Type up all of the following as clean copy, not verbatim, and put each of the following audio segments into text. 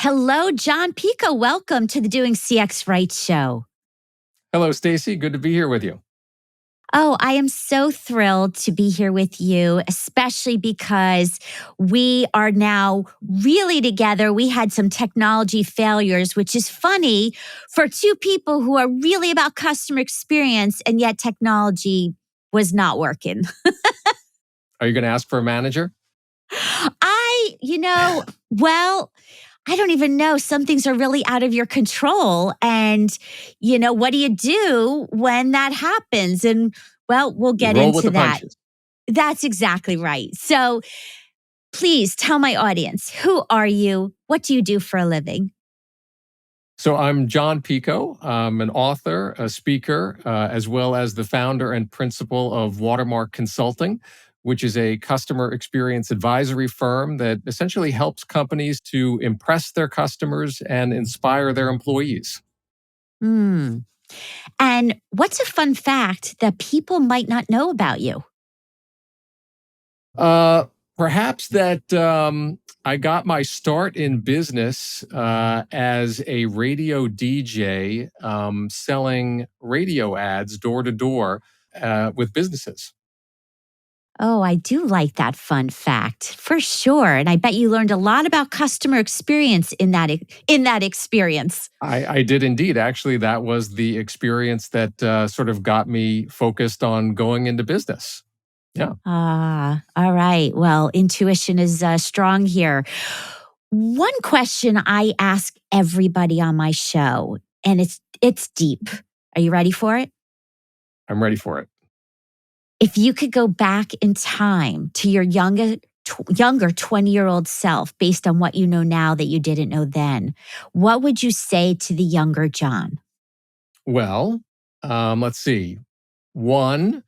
Hello, Jon Picoult. Welcome to the Doing CX Right show. Hello, Stacy. Good to be here with you. Oh, I am so thrilled to be here with you, especially because we are now really together. We had some technology failures, which is funny for two people who are really about customer experience, and yet technology was not working. Are you going to ask for a manager? Well, I don't even know. Some things are really out of your control. And, what do you do when that happens? And, well, we'll You get roll with into the that. punches. That's exactly right. So please tell my audience, who are you? What do you do for a living? So I'm Jon Picoult. I'm an author, a speaker, as well as the founder and principal of Watermark Consulting, which is a customer experience advisory firm that essentially helps companies to impress their customers and inspire their employees. Hmm. And what's a fun fact that people might not know about you? Uh, Perhaps that I got my start in business as a radio DJ, selling radio ads door to door with businesses. Oh, I do like that fun fact for sure. And I bet you learned a lot about customer experience in that experience. I did indeed. Actually, that was the experience that sort of got me focused on going into business. Yeah. All right. Well, intuition is strong here. One question I ask everybody on my show, and it's deep. Are you ready for it? I'm ready for it. If you could go back in time to your younger 20-year-old self, based on what you know now that you didn't know then, what would you say to the younger Jon? Well, let's see. One,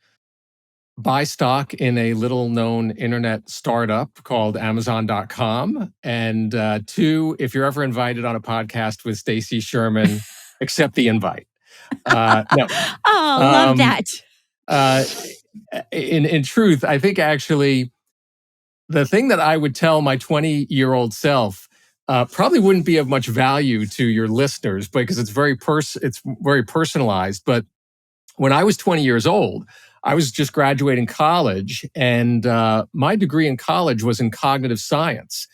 buy stock in a little known internet startup called Amazon.com. And two, if you're ever invited on a podcast with Stacy Sherman, accept the invite. No. Oh, love Um, that. uh, in truth, I think actually the thing that I would tell my 20-year-old self probably wouldn't be of much value to your listeners because it's it's very personalized. But when I was 20 years old, I was just graduating college, and my degree in college was in cognitive science.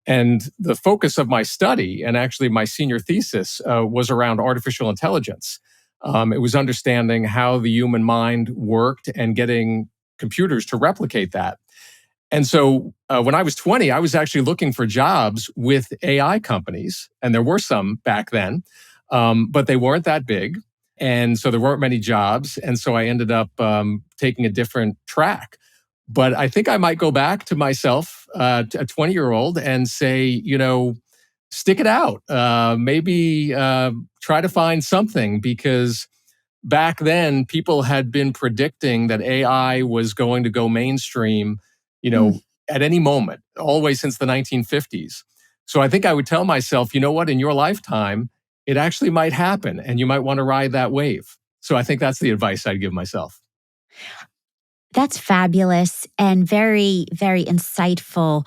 And the focus of my study, and actually my senior thesis, was around artificial intelligence. It was understanding how the human mind worked and getting computers to replicate that. And so when I was 20, I was actually looking for jobs with AI companies, and there were some back then, but they weren't that big. And so there weren't many jobs. And so I ended up taking a different track. But I think I might go back to myself, a 20-year-old, and say, stick it out. Maybe try to find something because back then people had been predicting that AI was going to go mainstream, you Mm. know, at any moment, always since the 1950s. So I think I would tell myself, you know what, in your lifetime, it actually might happen and you might want to ride that wave. So I think that's the advice I'd give myself. That's fabulous and very, very insightful.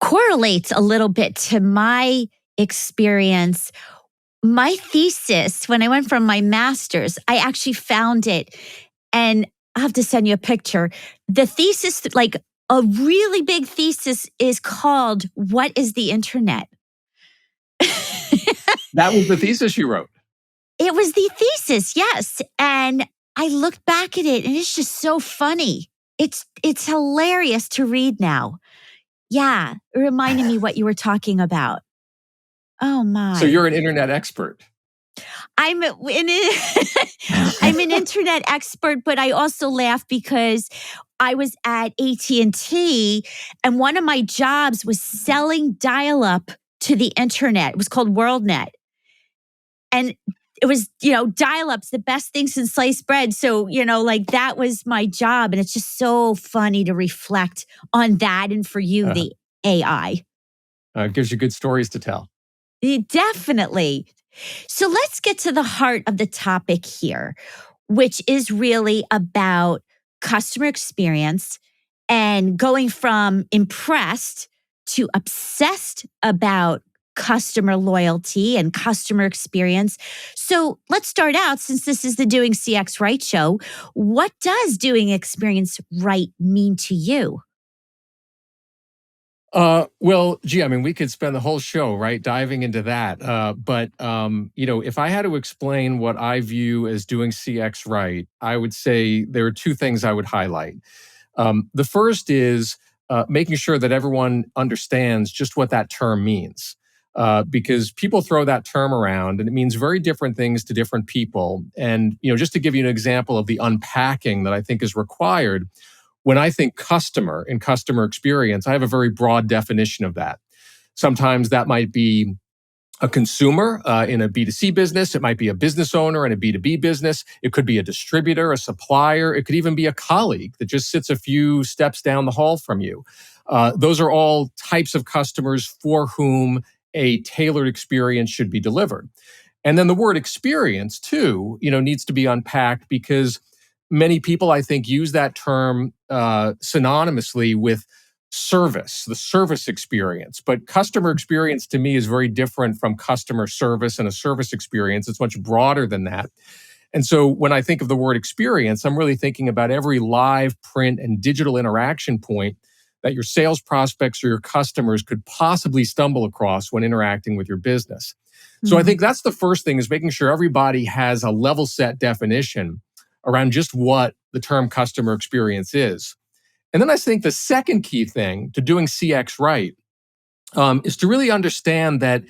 Correlates a little bit to my experience. My thesis, when I went from my master's, I actually found it, and I'll have to send you a picture. The thesis, like a really big thesis, is called What is the Internet? That was the thesis you wrote. It was the thesis, yes. And I looked back at it and it's just so funny. It's hilarious to read now. Yeah, it reminded me what you were talking about. Oh So my. you're an internet expert. I'm an internet expert, but I also laugh because I was at AT&T and one of my jobs was selling dial-up to the internet. It was called WorldNet. And it was, dial-up's the best thing since sliced bread. So, like that was my job. And it's just so funny to reflect on that. And for you, Uh, the AI. Gives you good stories to tell. Definitely. So let's get to the heart of the topic here, which is really about customer experience and going from impressed to obsessed about customer loyalty and customer experience. So let's start out, since this is the Doing CX Right show. What does doing experience right mean to you? Well, gee, I mean, we could spend the whole show, right, diving into that. If I had to explain what I view as doing CX right, I would say there are two things I would highlight. The first is making sure that everyone understands just what that term means. Because people throw that term around and it means very different things to different people. And, just to give you an example of the unpacking that I think is required, when I think customer and customer experience, I have a very broad definition of that. Sometimes that might be a consumer in a B2C business. It might be a business owner in a B2B business. It could be a distributor, a supplier. It could even be a colleague that just sits a few steps down the hall from you. Those are all types of customers for whom a tailored experience should be delivered. And then the word experience too, needs to be unpacked because many people, I think, use that term synonymously with service, the service experience. But customer experience to me is very different from customer service and a service experience. It's much broader than that. And so when I think of the word experience, I'm really thinking about every live, print, and digital interaction point that your sales prospects or your customers could possibly stumble across when interacting with your business. So I Mm. think that's the first thing, is making sure everybody has a level set definition around just what the term customer experience is. And then I think the second key thing to doing CX right is to really understand that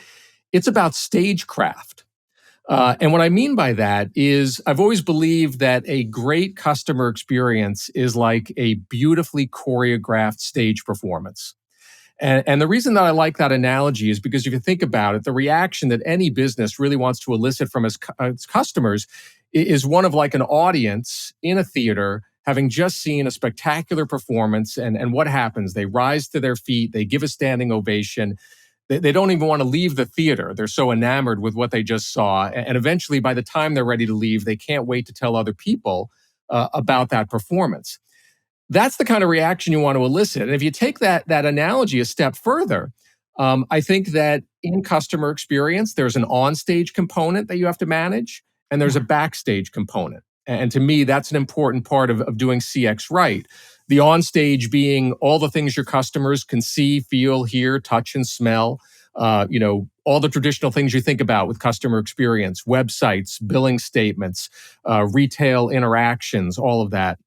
it's about stagecraft. And what I mean by that is I've always believed that a great customer experience is like a beautifully choreographed stage performance. And the reason that I like that analogy is because if you think about it, the reaction that any business really wants to elicit from its customers is one of like an audience in a theater having just seen a spectacular performance. And what happens? They rise to their feet, they give a standing ovation. They don't even want to leave the theater. They're so enamored with what they just saw. And eventually, by the time they're ready to leave, they can't wait to tell other people about that performance. That's the kind of reaction you want to elicit. And if you take that analogy a step further, I think that in customer experience, there's an on-stage component that you have to manage, and there's a Yeah. backstage component. And to me, that's an important part of doing CX right. The on-stage being all the things your customers can see, feel, hear, touch, and smell. All the traditional things you think about with customer experience, websites, billing statements, retail interactions, all of that.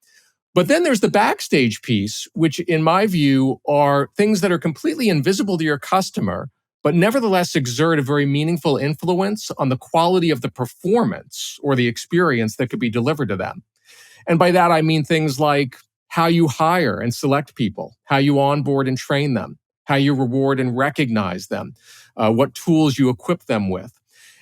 But then there's the backstage piece, which in my view are things that are completely invisible to your customer, but nevertheless exert a very meaningful influence on the quality of the performance or the experience that could be delivered to them. And by that, I mean things like how you hire and select people, how you onboard and train them, how you reward and recognize them, what tools you equip them with.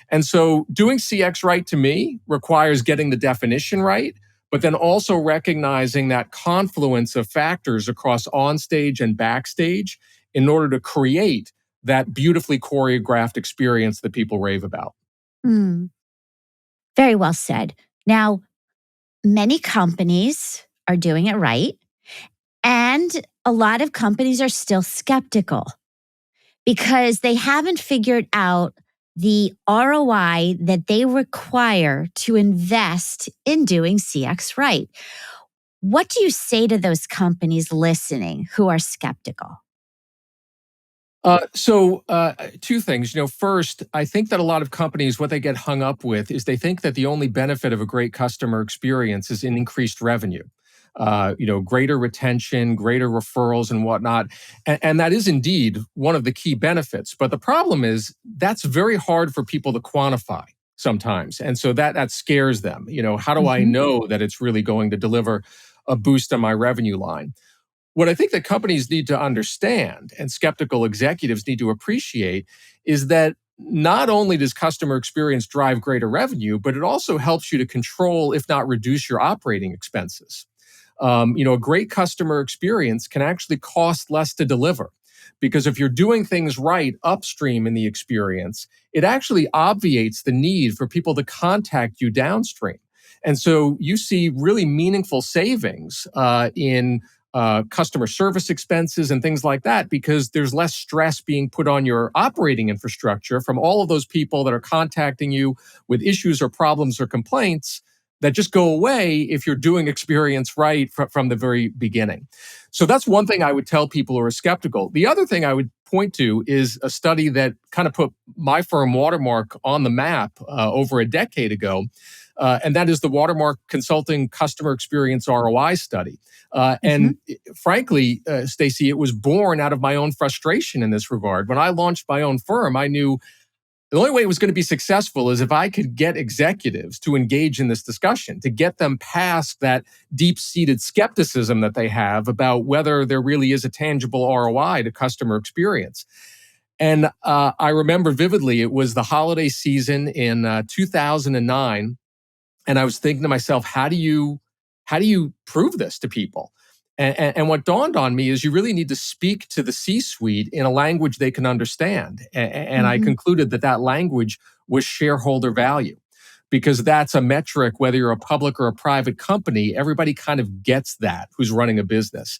And so doing CX right to me requires getting the definition right, but then also recognizing that confluence of factors across onstage and backstage in order to create that beautifully choreographed experience that people rave about. Mm. Very well said. Now, many companies are doing it right, and a lot of companies are still skeptical because they haven't figured out the ROI that they require to invest in doing CX right. What do you say to those companies listening who are skeptical? Two things. First, I think that a lot of companies, what they get hung up with is they think that the only benefit of a great customer experience is in increased revenue, greater retention, greater referrals, and whatnot. And that is indeed one of the key benefits. But the problem is that's very hard for people to quantify sometimes, and so that scares them. How do I Mhm. know that it's really going to deliver a boost on my revenue line? What I think that companies need to understand and skeptical executives need to appreciate is that not only does customer experience drive greater revenue, but it also helps you to control, if not reduce, your operating expenses. A great customer experience can actually cost less to deliver because if you're doing things right upstream in the experience, it actually obviates the need for people to contact you downstream. And so you see really meaningful savings in customer service expenses and things like that, because there's less stress being put on your operating infrastructure from all of those people that are contacting you with issues or problems or complaints that just go away if you're doing experience right from the very beginning. So that's one thing I would tell people who are skeptical. The other thing I would point to is a study that kind of put my firm Watermark on the map over a decade ago. And that is the Watermark Consulting Customer Experience ROI study. Hmm. And frankly, Stacy, it was born out of my own frustration in this regard. When I launched my own firm, I knew the only way it was going to be successful is if I could get executives to engage in this discussion, to get them past that deep-seated skepticism that they have about whether there really is a tangible ROI to customer experience. And I remember vividly, it was the holiday season in 2009. And I was thinking to myself, how do you prove this to people? And what dawned on me is you really need to speak to the C-suite in a language they can understand. And I Hmm. concluded that that language was shareholder value, because that's a metric, whether you're a public or a private company, everybody kind of gets that who's running a business.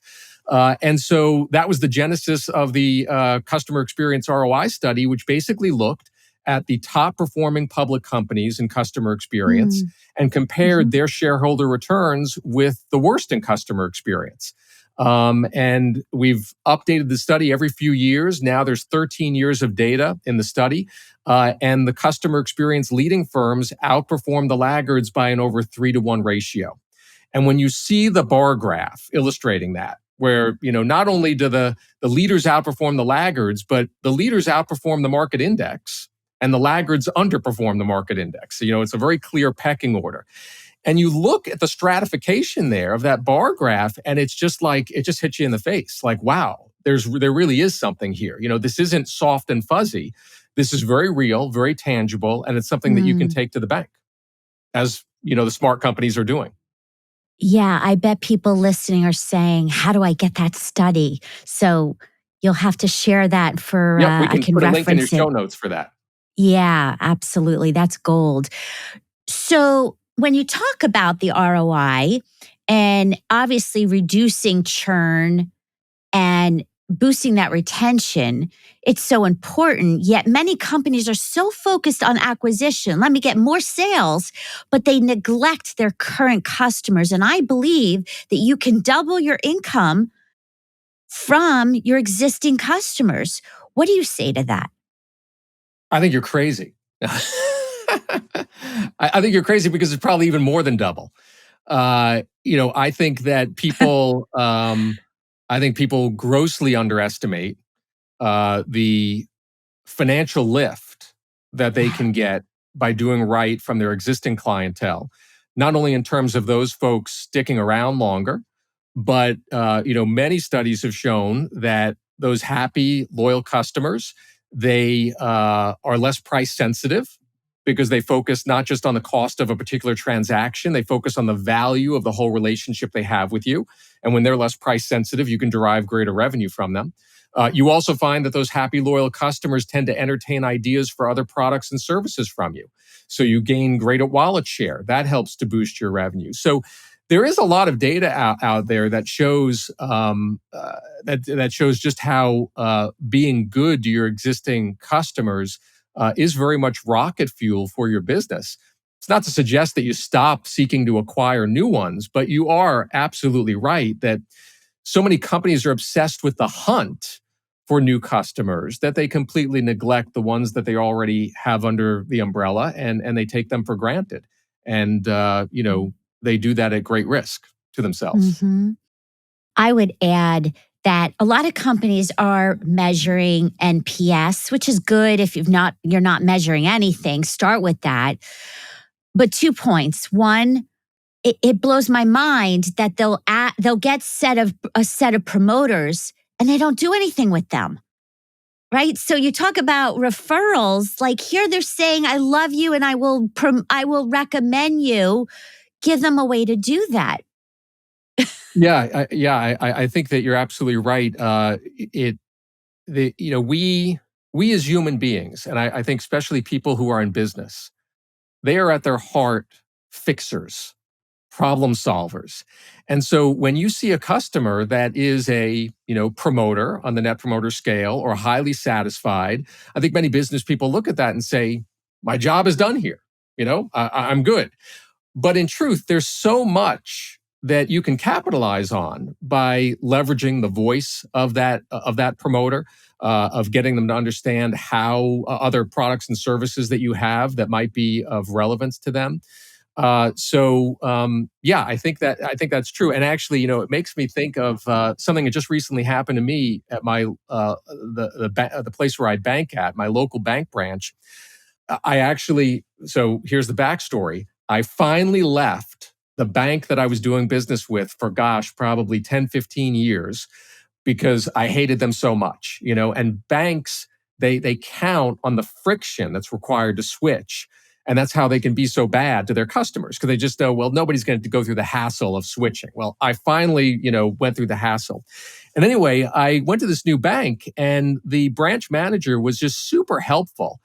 And so that was the genesis of the customer experience ROI study, which basically looked at the top performing public companies in customer experience Hmm. and compared their shareholder returns with the worst in customer experience. And we've updated the study every few years. Now there's 13 years of data in the study. And the customer experience leading firms outperform the laggards by an over 3-to-1 ratio. And when you see the bar graph illustrating that, where not only do the leaders outperform the laggards, but the leaders outperform the market index and the laggards underperform the market index. So, it's a very clear pecking order. And you look at the stratification there of that bar graph, and it's just like, it just hits you in the face. Like, wow, there really is something here. This isn't soft and fuzzy. This is very real, very tangible, and it's something that you can Hmm. take to the bank, as the smart companies are doing. Yeah, I bet people listening are saying, "How do I get that study?" So you'll have to share that for, Yep, we I can can put a link in your reference show it. notes for that. Yeah, absolutely. That's gold. So when you talk about the ROI and obviously reducing churn and boosting that retention, it's so important. Yet many companies are so focused on acquisition. Let me get more sales, but they neglect their current customers. And I believe that you can double your income from your existing customers. What do you say to that? I think you're crazy. I think you're crazy because it's probably even more than double. I think that people grossly underestimate the financial lift that they Yeah. can get by doing right from their existing clientele, not only in terms of those folks sticking around longer, but many studies have shown that those happy, loyal customers, they are less price sensitive because they focus not just on the cost of a particular transaction, they focus on the value of the whole relationship they have with you. And when they're less price sensitive, you can derive greater revenue from them. You also find that those happy, loyal customers tend to entertain ideas for other products and services from you. So you gain greater wallet share. That helps to boost your revenue. So there is a lot of data out there that shows that shows just how being good to your existing customers is very much rocket fuel for your business. It's not to suggest that you stop seeking to acquire new ones, but you are absolutely right that so many companies are obsessed with the hunt for new customers that they completely neglect the ones that they already have under the umbrella, and they take them for granted. And they do that at great risk to themselves. Hmm. I would add that a lot of companies are measuring NPS, which is good if you're not measuring anything. Start with that. But 2 points. One, it blows my mind that they'll get a set of promoters and they don't do anything with them. Right? So you talk about referrals, like here they're saying I love you and I will recommend you. Give them a way to do that. I think that you're absolutely right. It the you know we as human beings, and I think especially people who are in business, they are at their heart fixers, problem solvers. And so when you see a customer that is a, promoter on the net promoter scale or highly satisfied, I think many business people look at that and say, my job is done here. I'm good. But in truth, there's so much that you can capitalize on by leveraging the voice of that promoter, of getting them to understand how other products and services that you have that might be of relevance to them. Yeah, I think that's true. And actually, it makes me think of something that just recently happened to me at my the place where I bank at, my local bank branch. I actually, so here's the backstory. I finally left the bank that I was doing business with for, gosh, probably 10, 15 years because I hated them so much, and banks, they count on the friction that's required to switch. And that's how they can be so bad to their customers because they just know, well, nobody's going to go through the hassle of switching. Well, I finally, went through the hassle. And anyway, I went to this new bank and the branch manager was just super helpful.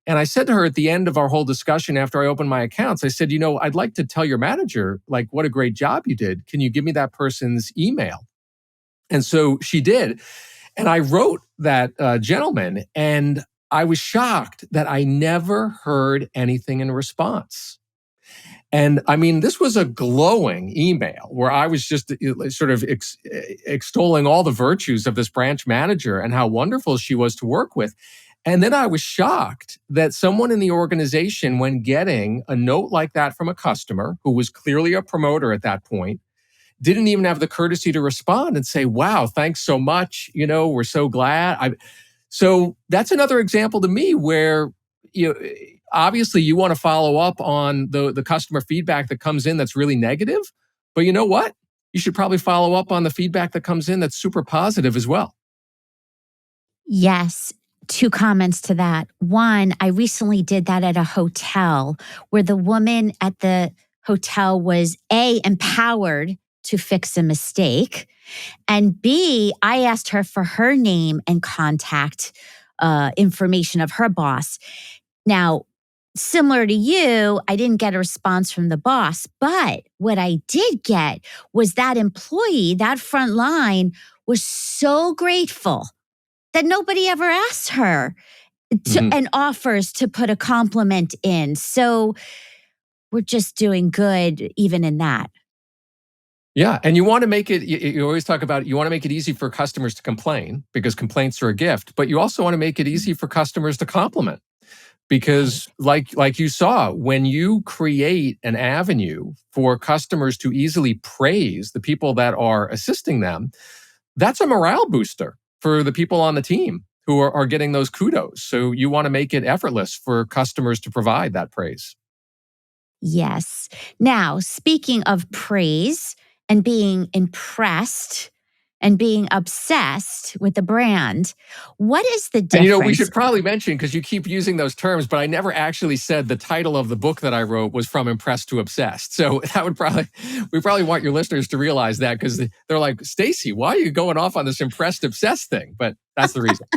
And I said to her at the end of our whole discussion after I opened my accounts, I said, I'd like to tell your manager, like, what a great job you did. Can you give me that person's email? And so she did. And I wrote that gentleman, and I was shocked that I never heard anything in response. And I mean, this was a glowing email where I was just sort of extolling all the virtues of this branch manager and how wonderful she was to work with. And then I was shocked that someone in the organization, when getting a note like that from a customer who was clearly a promoter at that point, didn't even have the courtesy to respond and say, wow, thanks so much. We're so glad. So that's another example to me where, obviously you want to follow up on the customer feedback that comes in that's really negative. But you know what? You should probably follow up on the feedback that comes in that's super positive as well. Yes. Two comments to that. One, I recently did that at a hotel where the woman at the hotel was A, empowered to fix a mistake, and B, I asked her for her name and contact information of her boss. Now, similar to you, I didn't get a response from the boss, but what I did get was that employee, that front line, was so grateful that nobody ever asks her and offers to put a compliment in. So we're just doing good even in that. Yeah. And you want to make it, you always talk about, you want to make it easy for customers to complain because complaints are a gift, but you also want to make it easy for customers to compliment. Because Right. like you saw, when you create an avenue for customers to easily praise the people that are assisting them, that's a morale booster for the people on the team who are getting those kudos. So you want to make it effortless for customers to provide that praise. Yes. Now, speaking of praise and being impressed and being obsessed with the brand, what is the And we difference? should probably mention, because you keep using those terms, but I never actually said the title of the book that I wrote was From Impressed to Obsessed. So that we probably want your listeners to realize that because they're like, Stacy, why are you going off on this impressed obsessed thing? But that's the reason.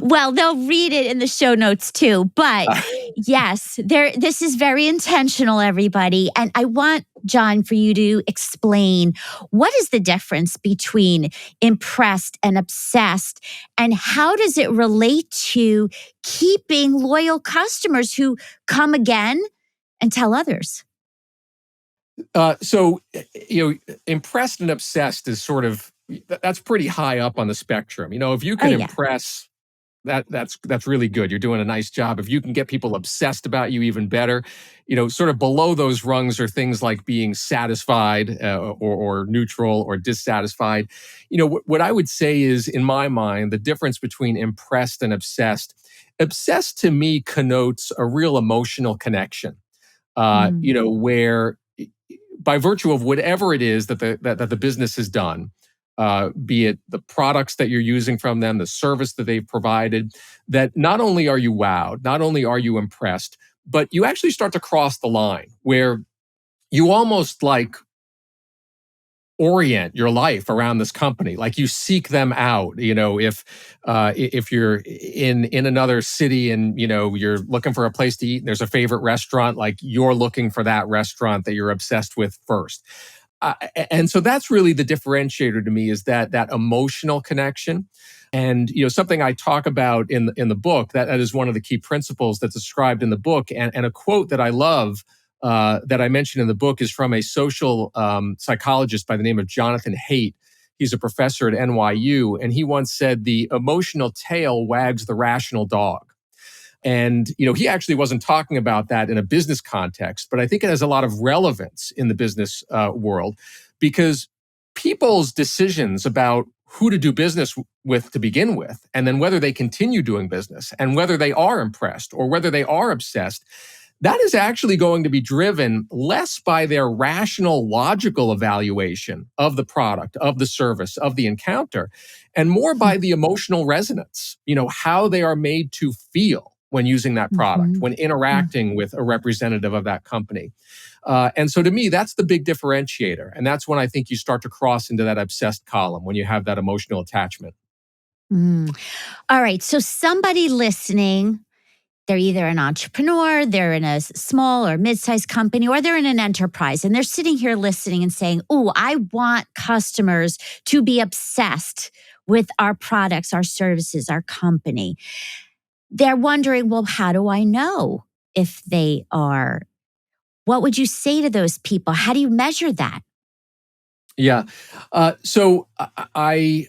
Well, they'll read it in the show notes too. But yes, this is very intentional, everybody. And I want, Jon, for you to explain what is the difference between impressed and obsessed, and how does it relate to keeping loyal customers who come again and tell others? So, impressed and obsessed is sort of, that's pretty high up on the spectrum. If you Oh, can yeah. impress, that's really good. You're doing a nice job. If you can get people obsessed about you, even better. Sort of below those rungs are things like being satisfied, or neutral or dissatisfied. What I would say is, in my mind, the difference between impressed and obsessed. Obsessed to me connotes a real emotional connection. Mm. Where by virtue of whatever it is that the business has done, be it the products that you're using from them, the service that they've provided, that not only are you wowed, not only are you impressed, but you actually start to cross the line where you almost like orient your life around this company. Like you seek them out. If you're in another city and you're looking for a place to eat and there's a favorite restaurant, like you're looking for that restaurant that you're obsessed with first. And so that's really the differentiator to me, is that emotional connection. And something I talk about in the book, that is one of the key principles that's described in the book, and a quote that I love, that I mentioned in the book, is from a social psychologist by the name of Jonathan Haidt. He's a professor at NYU, and he once said, "The emotional tail wags the rational dog." And he actually wasn't talking about that in a business context, but I think it has a lot of relevance in the business world, because people's decisions about who to do business with to begin with, and then whether they continue doing business, and whether they are impressed or whether they are obsessed, that is actually going to be driven less by their rational, logical evaluation of the product, of the service, of the encounter, and more by the emotional resonance, how they are made to feel when using that product, Mhm. when interacting with a representative of that company. And so to me, that's the big differentiator. And that's when I think you start to cross into that obsessed column, when you have that emotional attachment. Mm. All right. So, somebody listening, they're either an entrepreneur, they're in a small or mid-sized company, or they're in an enterprise, and they're sitting here listening and saying, "Oh, I want customers to be obsessed with our products, our services, our company." They're wondering, well, how do I know if they are? What would you say to those people? How do you measure that? Yeah. So I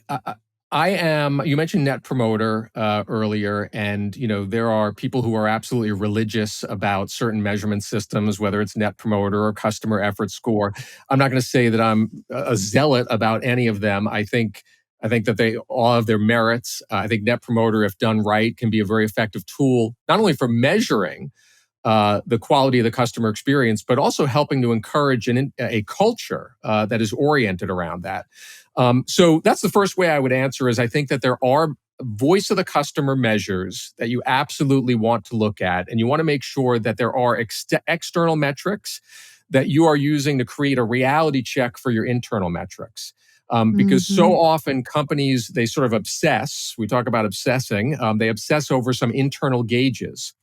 am. You mentioned Net Promoter earlier, and there are people who are absolutely religious about certain measurement systems, whether it's Net Promoter or Customer Effort Score. I'm not going to say that I'm a zealot about any of them. I think that they all have their merits. I think Net Promoter, if done right, can be a very effective tool, not only for measuring the quality of the customer experience, but also helping to encourage a culture that is oriented around that. So that's the first way I would answer, is I think that there are voice of the customer measures that you absolutely want to look at. And you want to make sure that there are external metrics that you are using to create a reality check for your internal metrics. Because Mhm. so often companies, they sort of obsess. We talk about obsessing. They obsess over some internal gauges.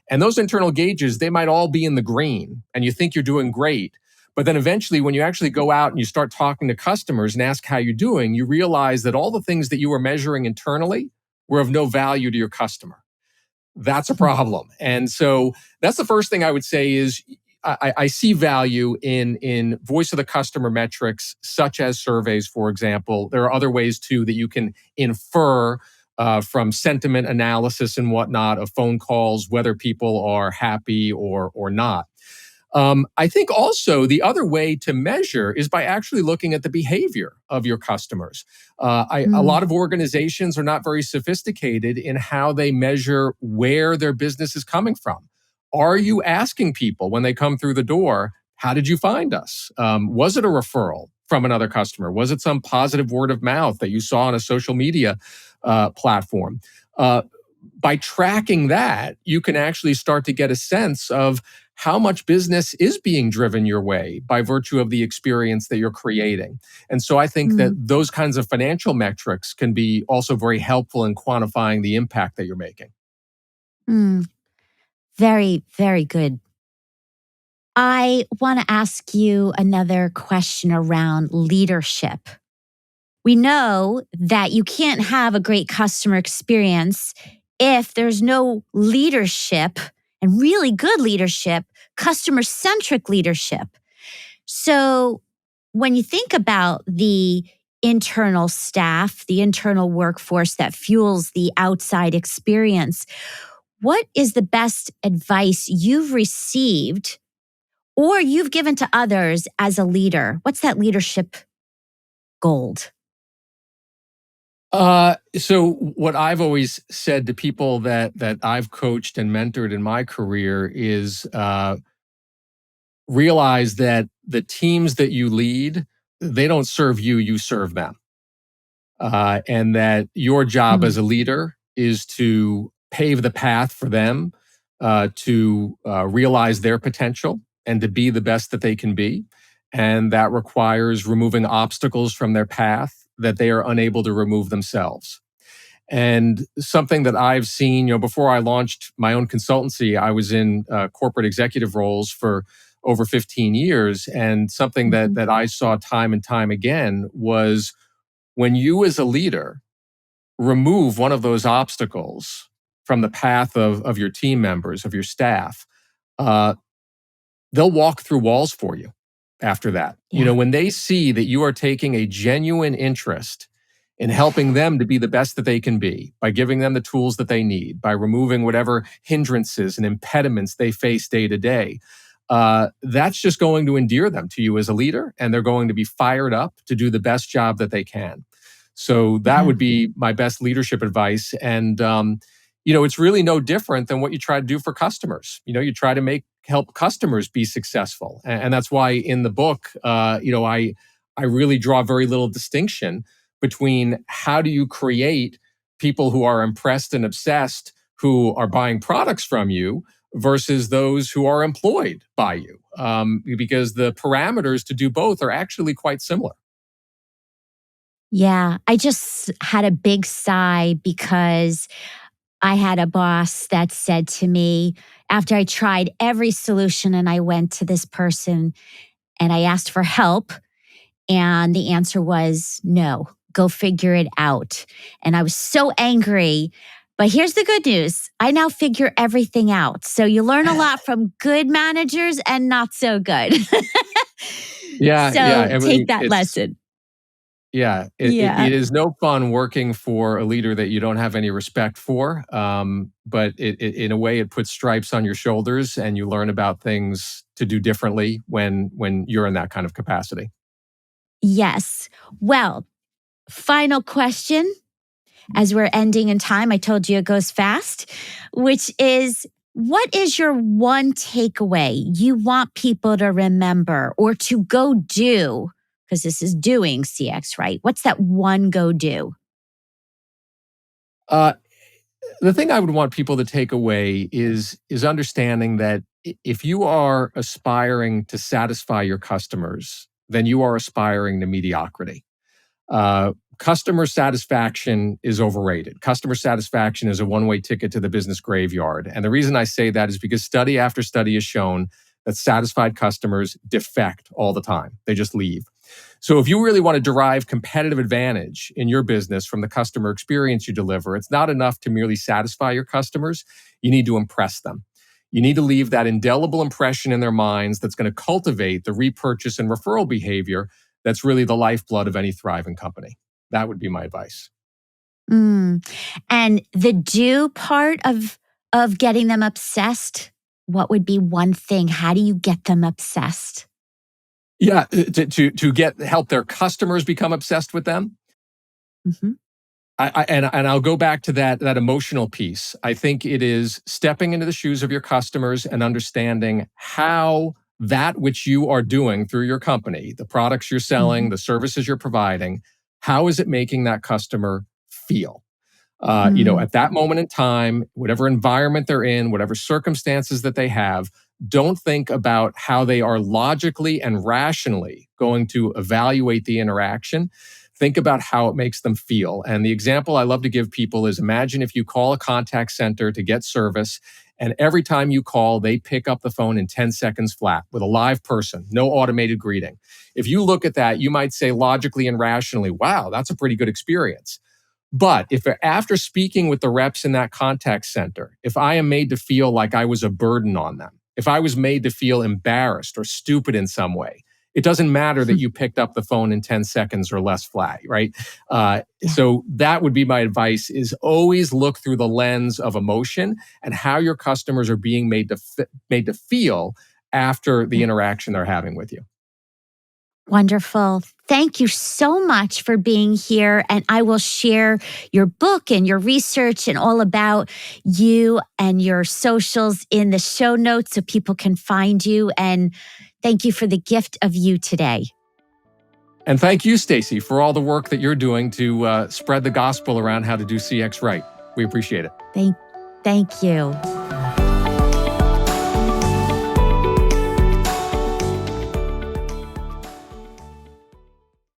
And those internal gauges, they might all be in the green, and you think you're doing great. But then eventually, when you actually go out and you start talking to customers and ask how you're doing, you realize that all the things that you were measuring internally were of no value to your customer. That's a problem. And so that's the first thing I would say is, I see value in voice of the customer metrics, such as surveys, for example. There are other ways too that you can infer from sentiment analysis and whatnot of phone calls, whether people are happy or not. I think also the other way to measure is by actually looking at the behavior of your customers. A Mm. lot of organizations are not very sophisticated in how they measure where their business is coming from. Are you asking people when they come through the door, how did you find us? Was it a referral from another customer? Was it some positive word of mouth that you saw on a social media platform? Uh, by tracking that, you can actually start to get a sense of how much business is being driven your way by virtue of the experience that you're creating. And so I think that Mm. those kinds of financial metrics can be also very helpful in quantifying the impact that you're making. Mm. Very, very good. I want to ask you another question around leadership. We know that you can't have a great customer experience if there's no leadership, and really good leadership, customer centric leadership. So, when you think about the internal staff, the internal workforce that fuels the outside experience, what is the best advice you've received or you've given to others as a leader? What's that leadership gold? So what I've always said to people that I've coached and mentored in my career is, realize that the teams that you lead, they don't serve you, you serve them. And that your job Mm. as a leader is to pave the path for them to realize their potential and to be the best that they can be. And that requires removing obstacles from their path that they are unable to remove themselves. And something that I've seen, before I launched my own consultancy, I was in corporate executive roles for over 15 years. And something that, Mhm. that I saw time and time again was when you as a leader remove one of those obstacles from the path of your team members, of your staff, uh, they'll walk through walls for you after that. Yeah. When they see that you are taking a genuine interest in helping them to be the best that they can be by giving them the tools that they need, by removing whatever hindrances and impediments they face day to day, that's just going to endear them to you as a leader, and they're going to be fired up to do the best job that they can. So that Yeah. would be my best leadership advice. And it's really no different than what you try to do for customers. You try to help customers be successful, and that's why in the book, I really draw very little distinction between how do you create people who are impressed and obsessed, who are buying products from you, versus those who are employed by you, because the parameters to do both are actually quite similar. Yeah. I just had a big sigh because I had a boss that said to me, after I tried every solution and I went to this person and I asked for help, and the answer was no, go figure it out. And I was so angry. But here's the good news, I now figure everything out. So you learn a lot from good managers and not so good. Yeah, yeah. So I take mean, that lesson. it Yeah. is no fun working for a leader that you don't have any respect for. But in a way, it puts stripes on your shoulders, and you learn about things to do differently when you're in that kind of capacity. Yes. Well, final question as we're ending in time. I told you it goes fast, which is, what is your one takeaway you want people to remember or to go do? Because this is doing CX, right? What's that one go do? Uh, the thing I would want people to take away is understanding that if you are aspiring to satisfy your customers, then you are aspiring to mediocrity. Customer satisfaction is overrated. Customer satisfaction is a one-way ticket to the business graveyard. And the reason I say that is because study after study has shown that satisfied customers defect all the time. They just leave. So if you really want to derive competitive advantage in your business from the customer experience you deliver, it's not enough to merely satisfy your customers. You need to impress them. You need to leave that indelible impression in their minds that's going to cultivate the repurchase and referral behavior that's really the lifeblood of any thriving company. That would be my advice. Mm. And the do part of getting them obsessed, what would be one thing? How do you get them obsessed? Yeah, to get help their customers become obsessed with them. Mhm. And I'll go back to that emotional piece. I think it is stepping into the shoes of your customers and understanding how that which you are doing through your company, the products you're selling, Mhm. the services you're providing, how is it making that customer feel? Mm. At that moment in time, whatever environment they're in, whatever circumstances that they have, don't think about how they are logically and rationally going to evaluate the interaction. Think about how it makes them feel. And the example I love to give people is, imagine if you call a contact center to get service, and every time you call, they pick up the phone in 10 seconds flat with a live person, no automated greeting. If you look at that, you might say logically and rationally, wow, that's a pretty good experience. But if after speaking with the reps in that contact center, if I am made to feel like I was a burden on them, if I was made to feel embarrassed or stupid in some way, it doesn't matter that you picked up the phone in 10 seconds or less flat, right? Yeah. So that would be my advice, is always look through the lens of emotion and how your customers are being made to feel after the Yeah. interaction they're having with you. Wonderful. Thank you so much for being here. And I will share your book and your research and all about you and your socials in the show notes so people can find you. And thank you for the gift of you today. And thank you, Stacy, for all the work that you're doing to spread the gospel around how to do CX right. We appreciate it. Thank, thank you.